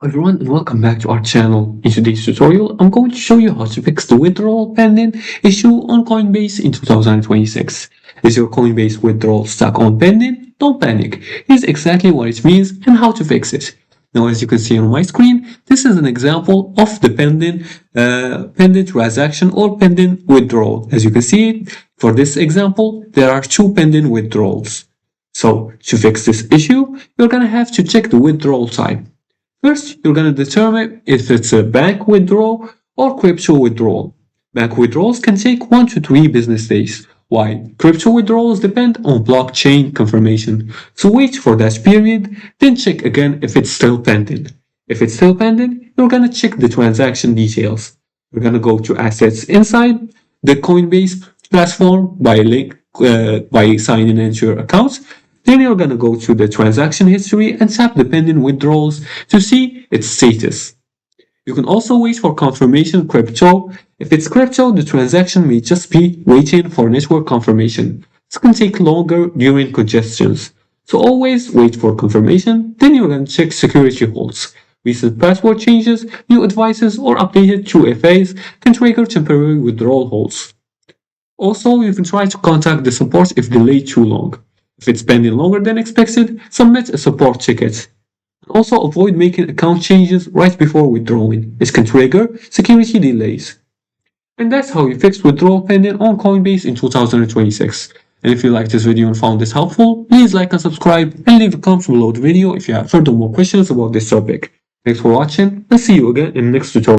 Everyone, and welcome back to our channel. In today's tutorial, I'm going to show you how to fix the withdrawal pending issue on Coinbase in 2026. Is your Coinbase withdrawal stuck on pending? Don't panic. Here's exactly what it means and how to fix it. Now, as you can see on my screen, this is an example of the pending transaction or pending withdrawal. As you can see, for this example, there are two pending withdrawals. So, to fix this issue, you're going to have to check the withdrawal type. First, you're going to determine if it's a bank withdrawal or crypto withdrawal. Bank withdrawals can take 1 to 3 business days, while crypto withdrawals depend on blockchain confirmation. So wait for that period, then check again if it's still pending. If it's still pending, you're going to check the transaction details. You're going to go to assets inside the Coinbase platform by signing into your account. Then you're going to go to the transaction history and tap the pending withdrawals to see its status. You can also wait for confirmation crypto. If it's crypto, the transaction may just be waiting for network confirmation. This can take longer during congestions. So always wait for confirmation, then you're going to check security holds. Recent password changes, new advices, or updated 2FAs can trigger temporary withdrawal holds. Also, you can try to contact the support if delayed too long. If it's pending longer than expected, submit a support ticket. Also, avoid making account changes right before withdrawing. This can trigger security delays. And that's how you fix withdrawal pending on Coinbase in 2026. And if you liked this video and found this helpful, please like and subscribe and leave a comment below the video if you have further more questions about this topic. Thanks for watching and see you again in the next tutorial.